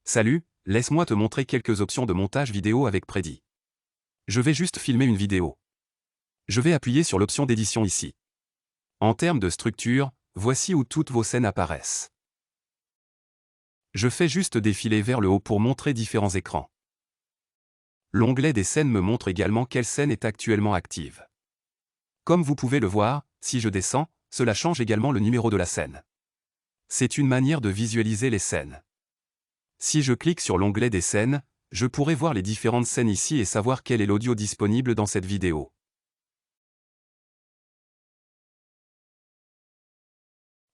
Salut, laisse-moi te montrer quelques options de montage vidéo avec Predi. Je vais juste filmer une vidéo. Je vais appuyer sur l'option d'édition ici. En termes de structure, voici où toutes vos scènes apparaissent. Je fais juste défiler vers le haut pour montrer différents écrans. L'onglet des scènes me montre également quelle scène est actuellement active. Comme vous pouvez le voir, si je descends, cela change également le numéro de la scène. C'est une manière de visualiser les scènes. Si je clique sur l'onglet des scènes, je pourrai voir les différentes scènes ici et savoir quel est l'audio disponible dans cette vidéo.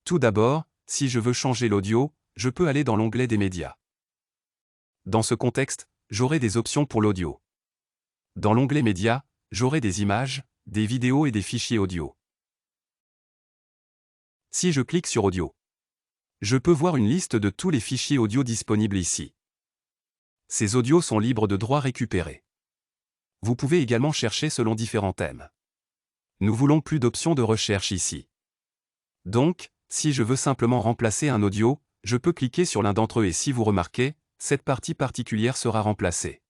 Tout d'abord, si je veux changer l'audio, je peux aller dans l'onglet des médias. Dans ce contexte, j'aurai des options pour l'audio. Dans l'onglet médias, j'aurai des images, des vidéos et des fichiers audio. Si je clique sur audio, je peux voir une liste de tous les fichiers audio disponibles ici. Ces audios sont libres de droits récupérés. Vous pouvez également chercher selon différents thèmes. Nous voulons plus d'options de recherche ici. Donc, si je veux simplement remplacer un audio, je peux cliquer sur l'un d'entre eux et si vous remarquez, cette partie particulière sera remplacée.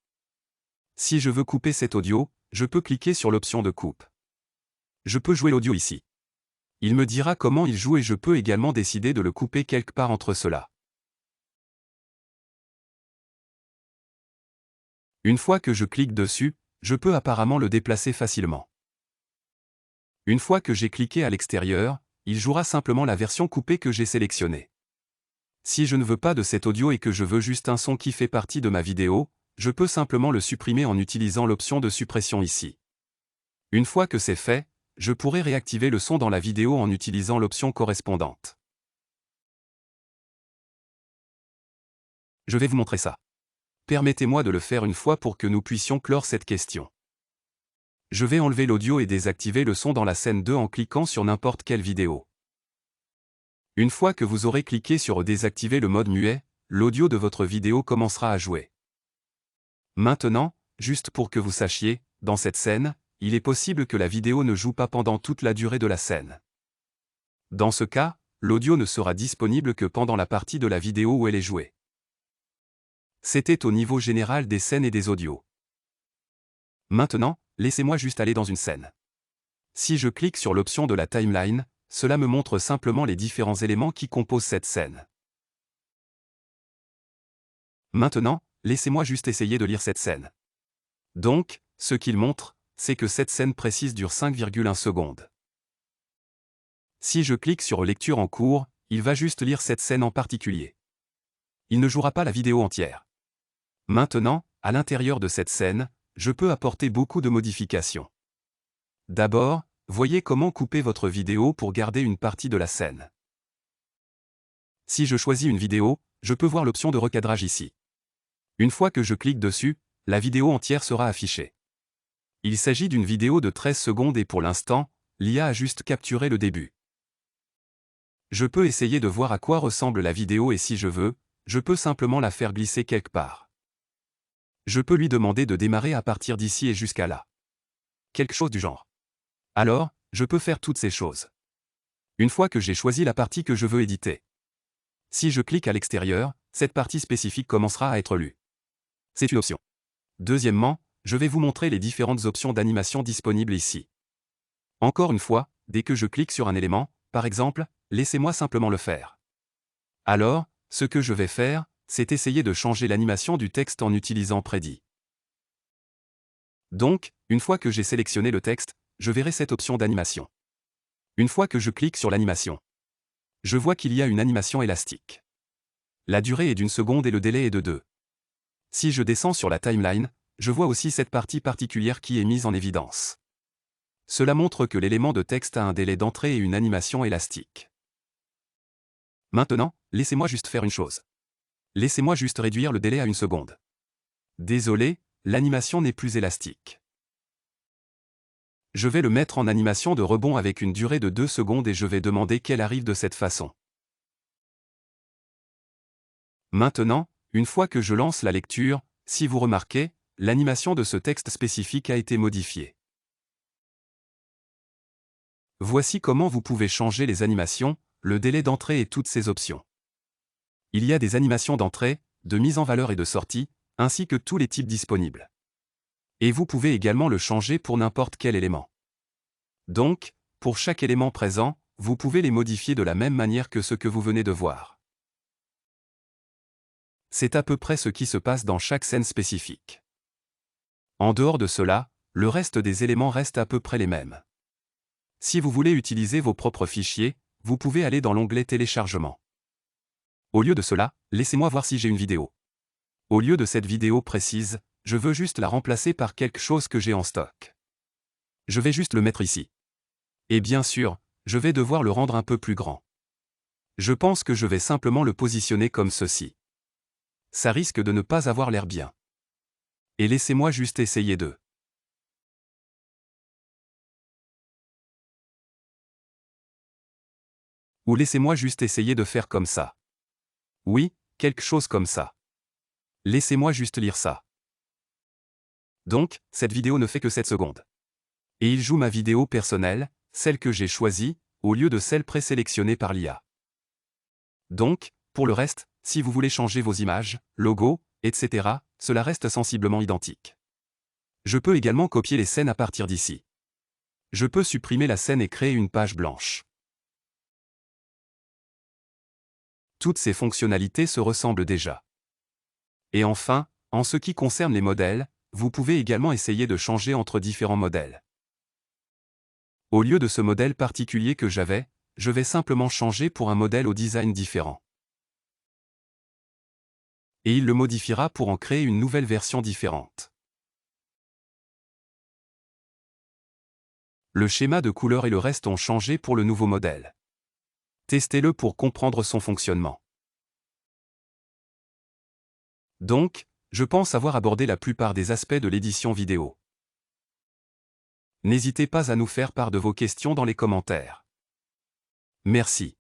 Si je veux couper cet audio, je peux cliquer sur l'option de coupe. Je peux jouer l'audio ici. Il me dira comment il joue et je peux également décider de le couper quelque part entre ceux-là. Une fois que je clique dessus, je peux apparemment le déplacer facilement. Une fois que j'ai cliqué à l'extérieur, il jouera simplement la version coupée que j'ai sélectionnée. Si je ne veux pas de cet audio et que je veux juste un son qui fait partie de ma vidéo, je peux simplement le supprimer en utilisant l'option de suppression ici. Une fois que c'est fait, je pourrai réactiver le son dans la vidéo en utilisant l'option correspondante. Je vais vous montrer ça. Permettez-moi de le faire une fois pour que nous puissions clore cette question. Je vais enlever l'audio et désactiver le son dans la scène 2 en cliquant sur n'importe quelle vidéo. Une fois que vous aurez cliqué sur désactiver le mode muet, l'audio de votre vidéo commencera à jouer. Maintenant, juste pour que vous sachiez, dans cette scène, il est possible que la vidéo ne joue pas pendant toute la durée de la scène. Dans ce cas, l'audio ne sera disponible que pendant la partie de la vidéo où elle est jouée. C'était au niveau général des scènes et des audios. Maintenant, laissez-moi juste aller dans une scène. Si je clique sur l'option de la timeline, cela me montre simplement les différents éléments qui composent cette scène. Maintenant, laissez-moi juste essayer de lire cette scène. Donc, ce qu'il montre, c'est que cette scène précise dure 5,1 secondes. Si je clique sur Lecture en cours, il va juste lire cette scène en particulier. Il ne jouera pas la vidéo entière. Maintenant, à l'intérieur de cette scène, je peux apporter beaucoup de modifications. D'abord, voyez comment couper votre vidéo pour garder une partie de la scène. Si je choisis une vidéo, je peux voir l'option de recadrage ici. Une fois que je clique dessus, la vidéo entière sera affichée. Il s'agit d'une vidéo de 13 secondes et pour l'instant, l'IA a juste capturé le début. Je peux essayer de voir à quoi ressemble la vidéo et si je veux, je peux simplement la faire glisser quelque part. Je peux lui demander de démarrer à partir d'ici et jusqu'à là. Quelque chose du genre. Alors, je peux faire toutes ces choses. Une fois que j'ai choisi la partie que je veux éditer. Si je clique à l'extérieur, cette partie spécifique commencera à être lue. C'est une option. Deuxièmement, je vais vous montrer les différentes options d'animation disponibles ici. Encore une fois, dès que je clique sur un élément, par exemple, laissez-moi simplement le faire. Alors, ce que je vais faire, c'est essayer de changer l'animation du texte en utilisant Predi. Donc, une fois que j'ai sélectionné le texte, je verrai cette option d'animation. Une fois que je clique sur l'animation, je vois qu'il y a une animation élastique. La durée est d'1 seconde et le délai est de 2. Si je descends sur la timeline, je vois aussi cette partie particulière qui est mise en évidence. Cela montre que l'élément de texte a un délai d'entrée et une animation élastique. Maintenant, laissez-moi juste faire une chose. Laissez-moi juste réduire le délai à 1 seconde. Désolé, l'animation n'est plus élastique. Je vais le mettre en animation de rebond avec une durée de 2 secondes et je vais demander qu'elle arrive de cette façon. Maintenant, une fois que je lance la lecture, si vous remarquez, l'animation de ce texte spécifique a été modifiée. Voici comment vous pouvez changer les animations, le délai d'entrée et toutes ces options. Il y a des animations d'entrée, de mise en valeur et de sortie, ainsi que tous les types disponibles. Et vous pouvez également le changer pour n'importe quel élément. Donc, pour chaque élément présent, vous pouvez les modifier de la même manière que ce que vous venez de voir. C'est à peu près ce qui se passe dans chaque scène spécifique. En dehors de cela, le reste des éléments reste à peu près les mêmes. Si vous voulez utiliser vos propres fichiers, vous pouvez aller dans l'onglet Téléchargement. Au lieu de cela, laissez-moi voir si j'ai une vidéo. Au lieu de cette vidéo précise, je veux juste la remplacer par quelque chose que j'ai en stock. Je vais juste le mettre ici. Et bien sûr, je vais devoir le rendre un peu plus grand. Je pense que je vais simplement le positionner comme ceci. Ça risque de ne pas avoir l'air bien. Et laissez-moi juste essayer de. Ou laissez-moi juste essayer de faire comme ça. Oui, quelque chose comme ça. Laissez-moi juste lire ça. Donc, cette vidéo ne fait que 7 secondes. Et il joue ma vidéo personnelle, celle que j'ai choisie, au lieu de celle présélectionnée par l'IA. Donc, pour le reste, si vous voulez changer vos images, logos, etc., cela reste sensiblement identique. Je peux également copier les scènes à partir d'ici. Je peux supprimer la scène et créer une page blanche. Toutes ces fonctionnalités se ressemblent déjà. Et enfin, en ce qui concerne les modèles, vous pouvez également essayer de changer entre différents modèles. Au lieu de ce modèle particulier que j'avais, je vais simplement changer pour un modèle au design différent. Et il le modifiera pour en créer une nouvelle version différente. Le schéma de couleur et le reste ont changé pour le nouveau modèle. Testez-le pour comprendre son fonctionnement. Donc, je pense avoir abordé la plupart des aspects de l'édition vidéo. N'hésitez pas à nous faire part de vos questions dans les commentaires. Merci.